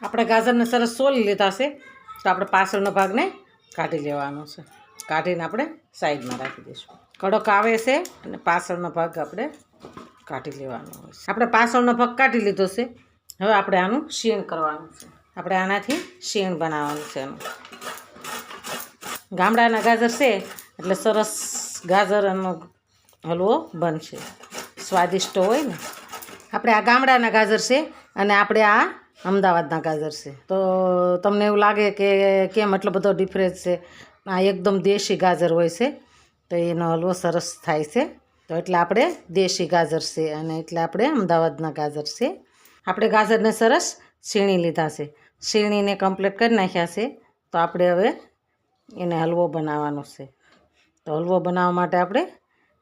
આપણે ગાજરને સરસ સોલી લીધા છે, તો આપણે પાછળનો ભાગને કાઢી લેવાનો છે. કાઢીને આપણે સાઈડમાં રાખી દઈશું. કડક આવે છે અને પાછળનો ભાગ આપણે કાઢી લેવાનો હોય છે. આપણે પાછળનો ભાગ કાઢી લીધો છે. હવે આપણે આનું શીણ કરવાનું છે. આપણે આનાથી શીણ બનાવવાનું છે. એનું ગામડાના ગાજર છે એટલે સરસ ગાજરનો હલવો બનશે, સ્વાદિષ્ટ હોય ને. આપણે આ ગામડાના ગાજર છે અને આપણે આ અમદાવાદના ગાજર છે. તો તમને એવું લાગે કે કેમ એટલો બધો ડિફરન્સ છે? આ એકદમ દેશી ગાજર હોય છે, તો એનો હલવો સરસ થાય છે. તો એટલે આપણે દેશી ગાજર છે અને એટલે આપણે અમદાવાદના ગાજર છે. આપણે ગાજરને સરસ છીણી લીધા છે, છીણીને કમ્પ્લીટ કરી નાખ્યા છે. તો આપણે હવે એને હલવો બનાવવાનો છે. તો હલવો બનાવવા માટે આપણે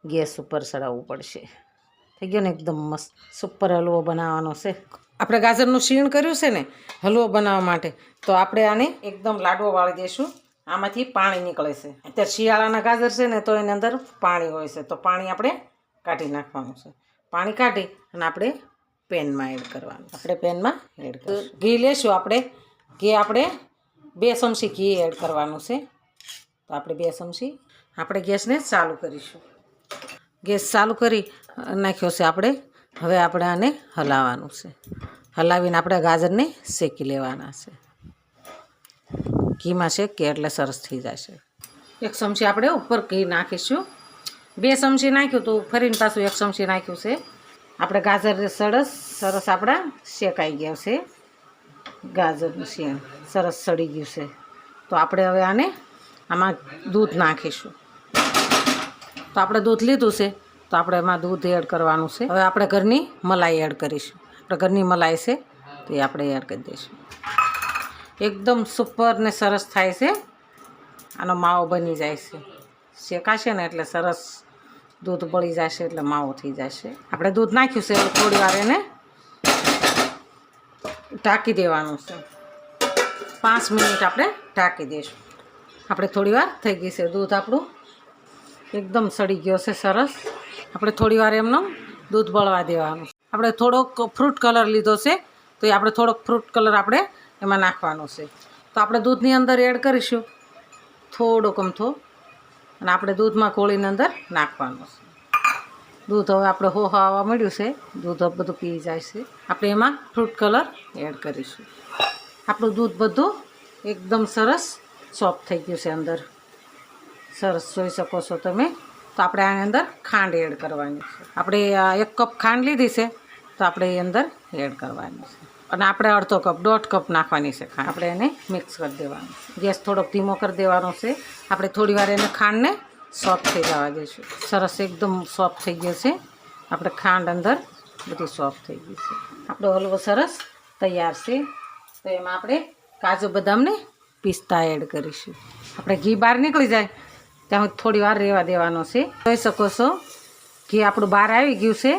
ગેસ ઉપર ચડાવવું પડશે. થઈ ગયો ને એકદમ મસ્ત સુપર હલવો બનાવવાનો છે. આપણે ગાજરનું શીણ કર્યું છે ને હલવો બનાવવા માટે, તો આપણે આને એકદમ લાડવો વાળી દઈશું. આમાંથી પાણી નીકળે છે. અત્યારે શિયાળાના ગાજર છે ને, તો એની અંદર પાણી હોય છે, તો પાણી આપણે કાઢી નાખવાનું છે. પાણી કાઢી અને આપણે પેનમાં એડ કરવાનું. આપણે પેનમાં એડ કરીશું. ઘી લેશું. ઘી આપણે 2 ચમચી ઘી એડ કરવાનું છે. તો આપણે 2 ચમચી આપણે ગેસને ચાલુ કરીશું. ગેસ ચાલુ કરી નાખ્યો છે આપણે. હવે આપણે આને હલાવવાનું છે. હલાવીને આપણે ગાજરને શેકી લેવાના છે. ઘીમાં શેકીએ એટલે સરસ થઈ જશે. 1 ચમચી આપણે ઉપર ઘી નાખીશું. 2 ચમચી નાખ્યું તો ફરીને પાછું 1 ચમચી નાખ્યું છે. આપણે ગાજર સરસ આપણા શેકાઈ ગયા છે. ગાજરનું શીણ સરસ સડી ગયું છે. તો આપણે હવે આમાં દૂધ નાખીશું. તો આપણે દૂધ લીધું છે, તો આપણે એમાં દૂધ એડ કરવાનું છે. હવે આપણે ઘરની મલાઈ એડ કરીશું. આપણે ઘરની મલાઈ છે તો એ આપણે એડ કરી દઈશું. એકદમ સુપર ને સરસ થાય છે. આનો માવો બની જાય છે. શેકાશે ને એટલે સરસ દૂધ બળી જશે એટલે માવો થઈ જશે. આપણે દૂધ નાખ્યું છે, થોડી વાર એને ઢાંકી દેવાનું છે. 5 મિનિટ આપણે ઢાંકી દઈશું. આપણે થોડી વાર થઈ ગઈ છે. દૂધ આપણું એકદમ સડી ગયો છે સરસ. આપણે થોડી વાર એમનો દૂધ બળવા દેવાનું. આપણે થોડોક ફ્રૂટ કલર લીધો છે, તો એ આપણે થોડોક ફ્રૂટ કલર આપણે એમાં નાખવાનો છે. તો આપણે દૂધની અંદર એડ કરીશું થોડોક અમથો, અને આપણે દૂધમાં કોળીને અંદર નાખવાનું છે. દૂધ હવે આપણે હોવા મળ્યું છે. દૂધ બધું પી જાય છે. આપણે એમાં ફ્રૂટ કલર એડ કરીશું. આપણું દૂધ બધું એકદમ સરસ સોફ્ટ થઈ ગયું છે. અંદર સરસ જોઈ શકો છો તમે. તો આપણે આની અંદર ખાંડ એડ કરવાની છે. આપણે 1 કપ ખાંડ લીધી છે, તો આપણે એ અંદર એડ કરવાની છે. અને આપણે અડધો કપ 1.5 કપ નાખવાની છે ખાંડ. આપણે એને મિક્સ કરી દેવાનું. ગેસ થોડોક ધીમો કરી દેવાનો છે. આપણે થોડી વાર એને ખાંડને સોફ્ટ થઈ જવા દઈશું. સરસ એકદમ સોફ્ટ થઈ ગયો છે. આપણે ખાંડ અંદર બધી સોફ્ટ થઈ ગઈ છે. આપણો હલવો સરસ તૈયાર છે. તો એમાં આપણે કાજુ બદામને પિસ્તા એડ કરીશું. આપણે ઘી બહાર નીકળી જાય ત્યાં થોડી વાર રહેવા દેવાનો છે. જોઈ શકો છો ઘી આપણું બહાર આવી ગયું છે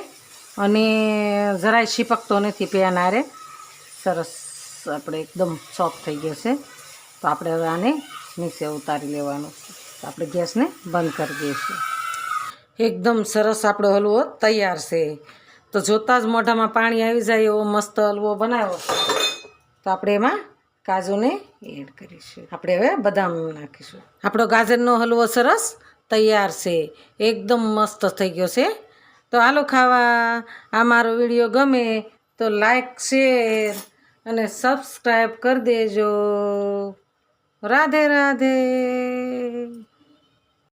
અને જરાય છીપકતો નથી. પેન આરે સરસ આપણે એકદમ સોફ્ટ થઈ ગયો છે. તો આપણે હવે આને નીચે ઉતારી લેવાનું છે. તો આપણે ગેસને બંધ કરી દઈશું. એકદમ સરસ આપણો હલવો તૈયાર છે. તો જોતાં જ મોઢામાં પાણી આવી જાય એવો મસ્ત હલવો બનાવ્યો. તો આપણે એમાં કાજુને એડ કરીશું. આપણે હવે બદામ નાખીશું. આપણો ગાજરનો હલવો સરસ તૈયાર છે. એકદમ મસ્ત થઈ ગયો છે. તો હાલો ખાવા. આ મારો વિડીયો ગમે તો લાઈક, શેર અને સબસ્ક્રાઈબ કરી દેજો. રાધે રાધે.